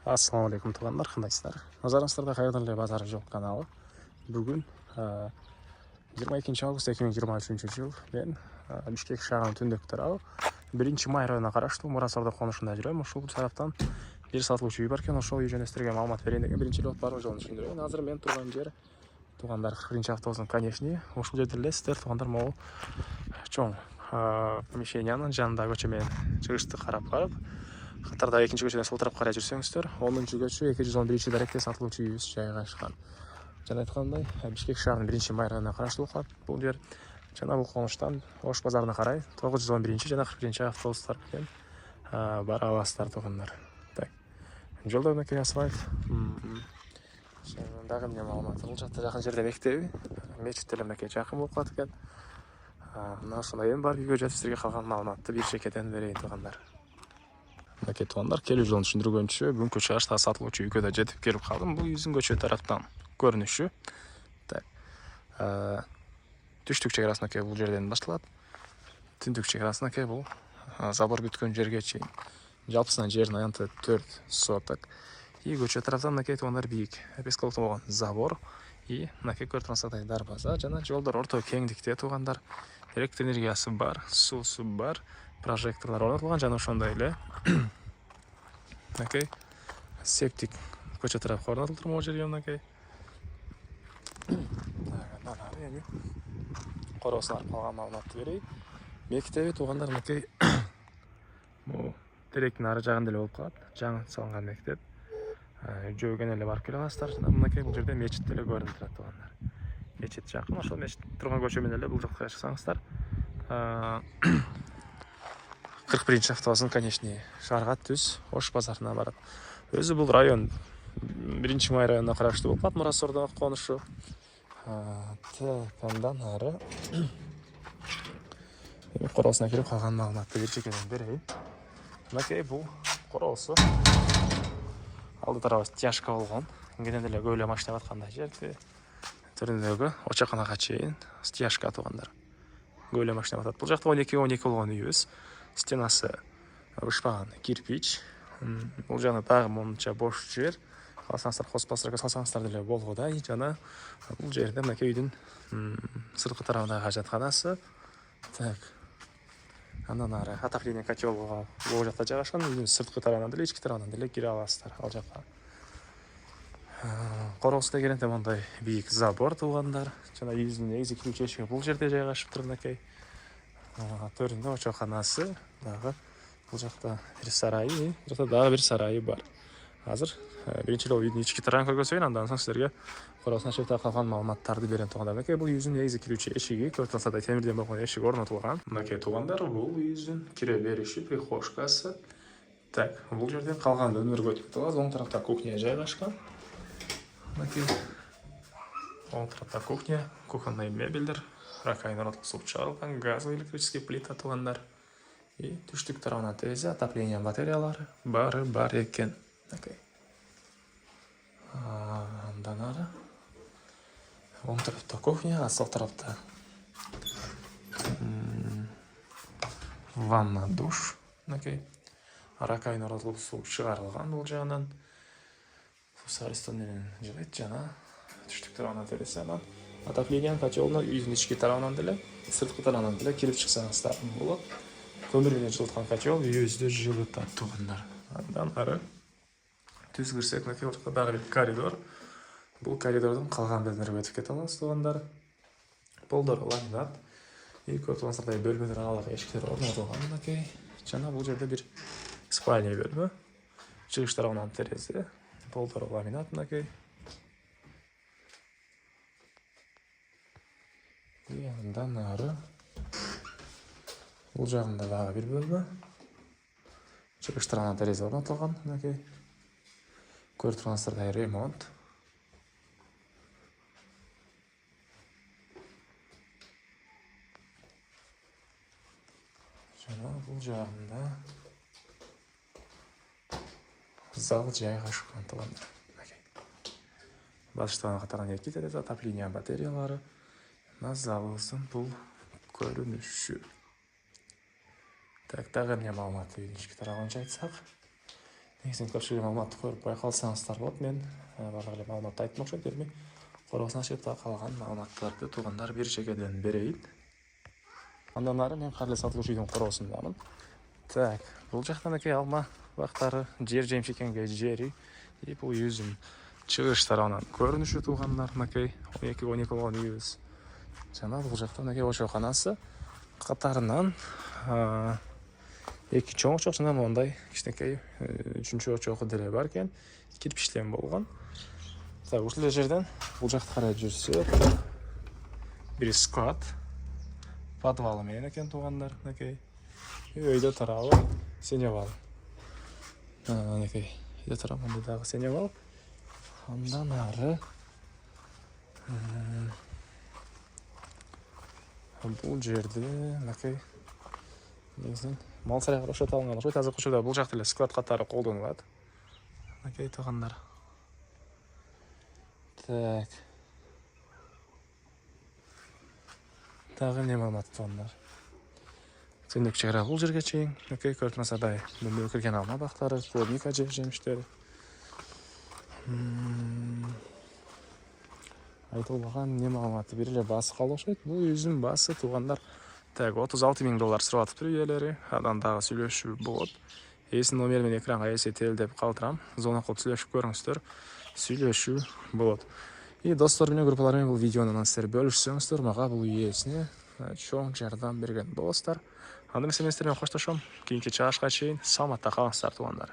Ассалаумағалейкум туғандар, қандайсыздар? Назарыңыздарда Қайырдың базары жоқ каналы. Бүгін 22 август 2023 жыл мен Бішкек шағын түндік тұрау 1 май районына қарашты Мұрасорда қонышында жүрем. Ошол тараптан бир сатылуучу үй бар экен, ошол үй жөнөстүргө маалымат берейин деген биринчилеп бардык жолун түшүндүрөйүн. Азыр мен турган жер тугандар 40 автобустун конечный. Ошол жерде эле сиздер тугандар могул чоң помещениянын жанында көчө менен чыгышты карап барып, катарда экинчи көчөдөн сол тарапка карай жүрсөңүздөр, 10-чу көчө 211 даректе сатылуучу үйүбүз жайгашкан. Жана айткандай, Бишкек шаарынын 1 май районуна караштуу калат бул жер. Жана бул конуштан Ош базарына карай 911 жана 41 автобустар менен бара аласыздар тугандар. Так. Жолдо мынакей асфальт. Дагы эмне маалымат? Бул жакта жакын жерде мектеби, мечит деле мынакей жакын болуп калат экен. Мына ошондой эми барып үйгө жатып сизерге калган маалыматты бир чекеден берейин тугандар. Мынакей тугандар, келүү жолун түшүндүргөнчө бүгүнкү чыгыш сатылуучу үйгө да жетип келип калдым. Бул үйдүн көчө тараптан көрүнүшү. Так. Түштүк чек бул жерден башталат. Түндүк чек бул забор бүткөн жерге чейин. Жалпысынан жердин аянты 4 соток. И көчө тараптан мынакей тугандар бийик. Эпископтун болгон забор и мынакей көрүп дарбаза жана жолдор орто кеңдикте тугандар. Электр энергиясы бар, суусу бар, прожекторлор орнотулган жана ошондой эле мынакей септик көчө тарапка орнотулду могу жерге мынакей. Эми короосуна калган маалыматты берейин. Мектеби тугандар мынакей могу теректин ары жагында эле болуп калат. Жаңы салынган мектеп. Жөөгөн эле барып келе аласыздар. Жана мынакей бул жерде мечит деле көрүнүп турат тугандар. Мечит жакын, ошол мечит турган көчө менен эле бул жакка чыксаңыздар 41 автобустун конечный шаарга түз Ош базарына барат. Өзү бул район 1 май районуна караштуу болуп калат, Мурасордо конушу. Андан ары эми короосуна кирип калган маалыматты бир чекеден берейин. Мынакей бул короосу. Алды тарабы стяжка болгон. Кенен эле көп эле машина аткандай жерде түрүндөгү очаканага чейин стяжка тугандар. Көп эле машина атат. Бул жакта 12 болгон үйүбүз. Стенасы бышпаган кирпич. Бул жана дагы монча бош жер. Калсаңыздар хозпасторго салсаңыздар деле болот. Жана бул жерде мынакей үйдүн сырткы тарабындагы ажатканасы. Так. Андан ары отопление котел бул жакта жайгашкан. Үйдүн сырткы тарабынан деле, ички тарабынан деле кире аласыздар ал жакка. Короосуна келгенде мондай бийик забор тугандар. Жана үйүбүздүн негизи кирүүчү эшиги бул жерде жайгашыптыр мынакей. Төрүндө очоканасы, дагы бул жакта бир сарайы, бул жакта дагы бир сарайы бар. Азыр биринчилеп үйдүн ички тарабын көргөзөйүн, андан соң силерге короосуна чейин калган маалыматтарды берем тугандар. Мынакей бул үйүбүздүн негизи кирүүчү эшиги, көрүп темирден болгон эшик орнотулган. Мынакей тугандар, бул үйүбүздүн кире бериши, прихожкасы. Так, бул жерден калган бөлмөлөргө өтүп кетебиз. Оң тарапта кухня жайгашкан. Мынакей оң тарапта кухня, кухонный мебелдер, раковина орнотулуп чыгарылган, газовый электрический плита тугандар. И түштүк тарабынан терезе, отопление батареялары бары бар экен. Мынакей. Андан ары оң тарапта кухня, а сол тарапта ванна, душ. Мынакей. Раковина орнотулуп суу чыгарылган бул жагынан. Сарыстан менен жылыт жана түштүк тарабынан терезе анан отопление котелуна үйдүн ички тарабынан деле, сырткы тарабынан деле кирип чыксаңыздар болот. Көмүр менен жылыткан котел үйүбүздү жылытат тугандар. Андан ары түз кирсек, мынакей жакта дагы бир коридор. Бул коридордун калган бөлмөлөргө өтүп кете алабыз тугандар. Полдор ламинат. И көрүп тургансыздардай бөлмөлөр аралык эшиктер орнотулган мынакей. Жана бул жерде бир спальня бөлмө. Чыгыш тарабынан терезе. Полдор ламинат мынакей. И андан ары бул жагында дагы бир бөлмө. Чыгыш тарабынан терезе орнотулган мынакей. Көрүп тургансыздардай ремонт. Жана бул жагында зал жайгашкан тугандар. Батыш табан катарынан 2 терезе, отопление батареялары. На залыбыздын бул көрүнүшү. Так, дагы эмне маалымат үйдүн ички тарабын айтсак. негізінен көпшілік маалыматты көріп байқалсаңыздар болады. Мен барлық эле маалыматты айттым окшойт, бермей коросун ачып калган маалыматтарды туугандар бир жегеден берейин. Андан ары мен карле сатылуучу үйдүн короосундамын. Так, бул жактан эки алма бактары, жер жемшекенге жери, и бул жүзүм чыгыш тарабынан көрүнүшү туугандар, накей 12-12 болгон үйүбүз. Жана бул жактан эки ошоканасы катарынан эки чоң очок жана мондай кичинекей үчүнчү очогу деле бар экен, кирпичтен болгон. Так, ушул эле жерден бул жакка карай жүрсөк, бир склад, подвалы менен экен туугандар, накей. Өйдө тарабы сенебал. Накей, өйдө тарабы мындай дагы сенебал. Андан ары бул жерде, накей, негизинен мал сарайга окшоп алынган окшойт. Азыркы учурда бул жакта эле склад катары колдонулат. Накей туугандар. Так. Дагы эмне маалымат туугандар? Түндүк чыгара бул жерге чейин, накей көрүп атсаңыздар, мында өкүрген алма бактары, клубника жемиштери. Айтылбаган эмне маалыматы бир эле баасы калды окшойт. Бул жүзүм баасы туугандар. Так, $36,000 сурап атыптыр ээлери. Андан дагы сүйлөшүү болот. Эсин номери менен экранга эсетелдеп калтырам. Звонок кылып сүйлөшүп көрүңүздөр. Сүйлөшүү болот. И достор менен, группалар менен бул видеону сиздер бөлүшсөңүздөр, мага бул ээсине чоң жардам берген болосуздар. Анда мен сиздер менен коштошом. Кийинки чыгышка чейин саламатта калыңыздар туугандар.